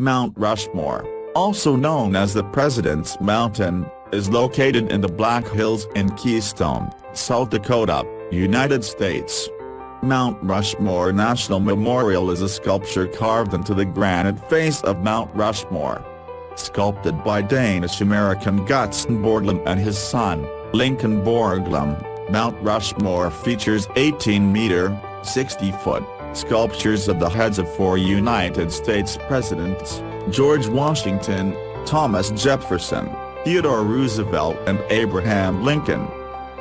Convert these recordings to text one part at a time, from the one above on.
Mount Rushmore, also known as the President's Mountain, is located in the Black Hills in Keystone, South Dakota, United States. Mount Rushmore National Memorial is a sculpture carved into the granite face of Mount Rushmore. Sculpted by Danish-American Gutzon Borglum and his son, Lincoln Borglum, Mount Rushmore features 18-meter, 60-foot, sculptures of the heads of 4 United States presidents: George Washington, Thomas Jefferson, Theodore Roosevelt and Abraham Lincoln.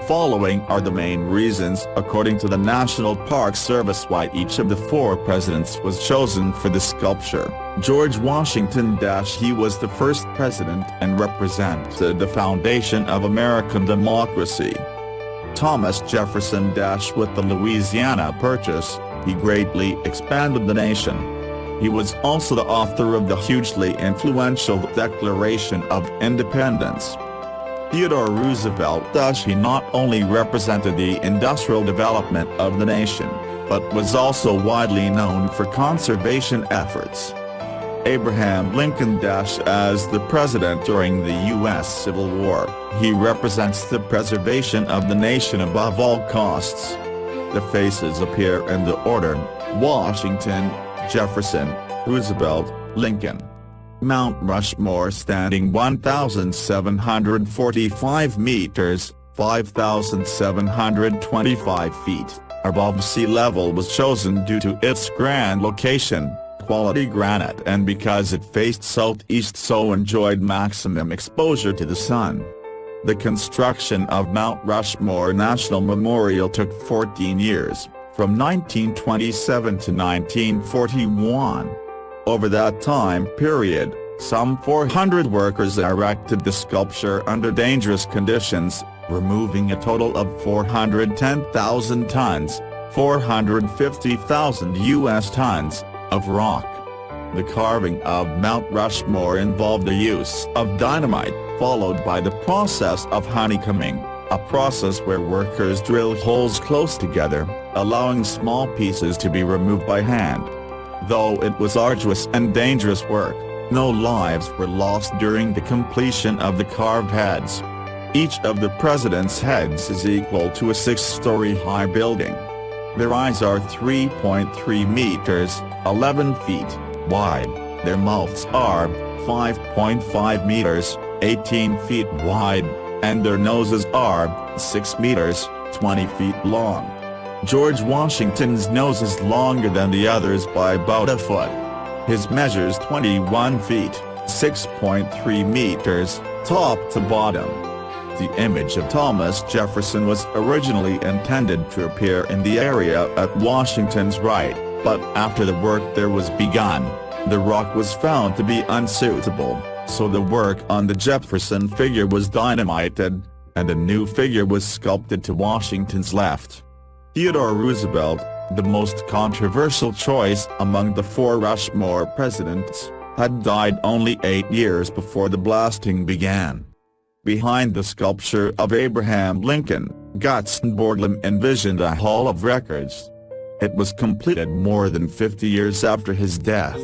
Following are the main reasons, according to the National Park Service, why each of the 4 presidents was chosen for the sculpture. George Washington – he was the first president and represented the foundation of American democracy. Thomas Jefferson – with the Louisiana Purchase, he greatly expanded the nation. He was also the author of the hugely influential Declaration of Independence. Theodore Roosevelt – he not only represented the industrial development of the nation, but was also widely known for conservation efforts. Abraham Lincoln – as the president during the U.S. Civil War, he represents the preservation of the nation above all costs. The faces appear in the order: Washington, Jefferson, Roosevelt, Lincoln. Mount Rushmore, standing 1,745 meters, 5,725 feet, above sea level, was chosen due to its grand location, quality granite, and because it faced southeast, so enjoyed maximum exposure to the sun. The construction of Mount Rushmore National Memorial took 14 years, from 1927 to 1941. Over that time period, some 400 workers erected the sculpture under dangerous conditions, removing a total of 410,000 tons, 450,000 U.S. tons, of rock. The carving of Mount Rushmore involved the use of dynamite, followed by the process of honeycombing, a process where workers drill holes close together, allowing small pieces to be removed by hand. Though it was arduous and dangerous work, no lives were lost during the completion of the carved heads. Each of the president's heads is equal to a 6-story high building. Their eyes are 3.3 meters, 11 feet, wide, their mouths are 5.5 meters, 18 feet wide, and their noses are 6 meters, 20 feet long. George Washington's nose is longer than the others by about a foot. His measures 21 feet, 6.3 meters, top to bottom. The image of Thomas Jefferson was originally intended to appear in the area at Washington's right, but after the work there was begun, the rock was found to be unsuitable, so the work on the Jefferson figure was dynamited, and a new figure was sculpted to Washington's left. Theodore Roosevelt, the most controversial choice among the 4 Rushmore presidents, had died only 8 years before the blasting began. Behind the sculpture of Abraham Lincoln, Gutzon Borglum envisioned a hall of records. It was completed more than 50 years after his death.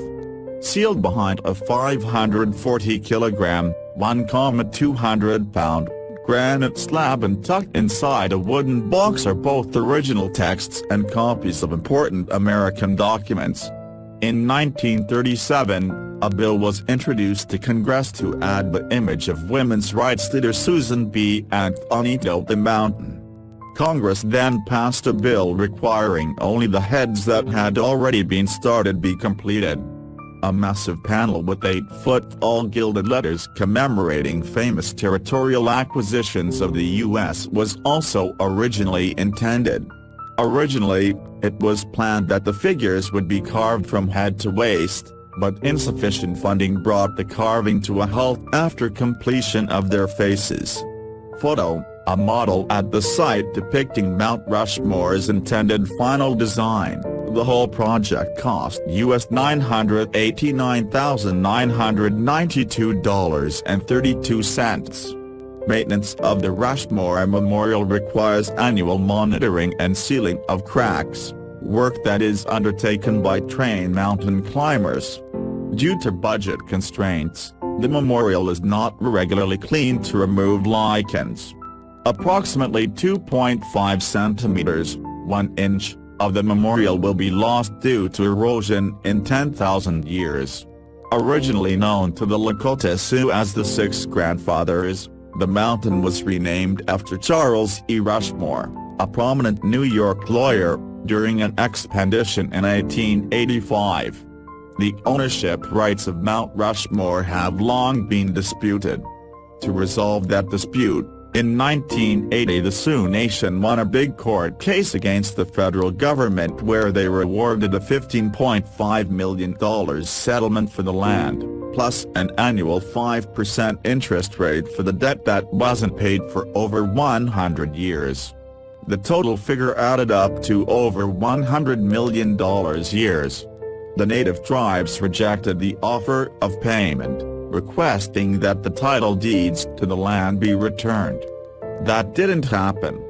Sealed behind a 540-kilogram, 1,200-pound, granite slab and tucked inside a wooden box are both original texts and copies of important American documents. In 1937, a bill was introduced to Congress to add the image of women's rights leader Susan B. Anthony to the mountain. Congress then passed a bill requiring only the heads that had already been started be completed. A massive panel with 8-foot-tall gilded letters commemorating famous territorial acquisitions of the U.S. was also originally intended. Originally, it was planned that the figures would be carved from head to waist, but insufficient funding brought the carving to a halt after completion of their faces. Photo: a model at the site depicting Mount Rushmore's intended final design. The whole project cost US $989,992.32. Maintenance of the Rushmore Memorial requires annual monitoring and sealing of cracks, work that is undertaken by trained mountain climbers. Due to budget constraints, the memorial is not regularly cleaned to remove lichens. Approximately 2.5 centimeters, 1 inch, of the memorial will be lost due to erosion in 10,000 years. Originally known to the Lakota Sioux as the Six Grandfathers, the mountain was renamed after Charles E. Rushmore, a prominent New York lawyer, during an expedition in 1885. The ownership rights of Mount Rushmore have long been disputed. To resolve that dispute, in 1980 the Sioux Nation won a big court case against the federal government where they were awarded a $15.5 million settlement for the land, plus an annual 5% interest rate for the debt that wasn't paid for over 100 years. The total figure added up to over $100 million years. The native tribes rejected the offer of payment, requesting that the title deeds to the land be returned. That didn't happen.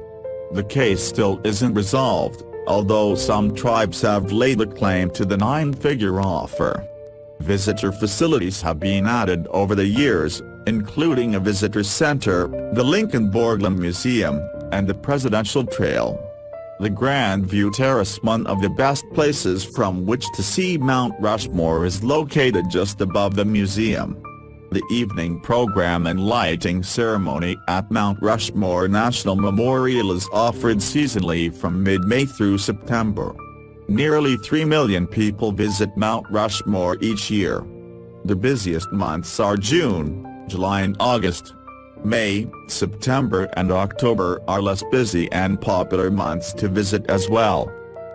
The case still isn't resolved, although some tribes have laid a claim to the 9-figure offer. Visitor facilities have been added over the years, including a visitor center, the Lincoln Borglum Museum, and the Presidential Trail. The Grand View Terrace, one of the best places from which to see Mount Rushmore, is located just above the museum. The evening program and lighting ceremony at Mount Rushmore National Memorial is offered seasonally from mid-May through September. Nearly 3 million people visit Mount Rushmore each year. The busiest months are June, July and August. May, September and October are less busy and popular months to visit as well.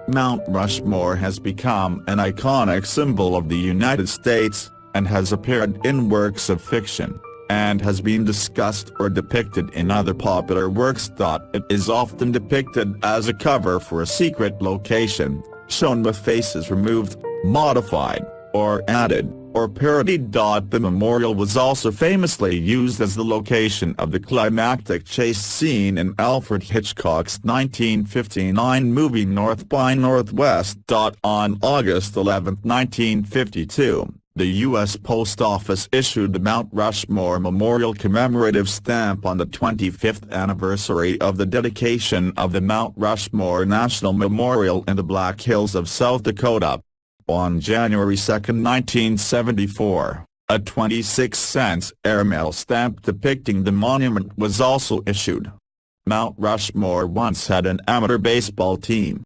Mount Rushmore has become an iconic symbol of the United States, and has appeared in works of fiction, and has been discussed or depicted in other popular works. It is often depicted as a cover for a secret location, shown with faces removed, modified, or added, or parodied. The memorial was also famously used as the location of the climactic chase scene in Alfred Hitchcock's 1959 movie North by Northwest. On August 11, 1952, the U.S. Post Office issued the Mount Rushmore Memorial commemorative stamp on the 25th anniversary of the dedication of the Mount Rushmore National Memorial in the Black Hills of South Dakota. On January 2, 1974, a 26-cent airmail stamp depicting the monument was also issued. Mount Rushmore once had an amateur baseball team.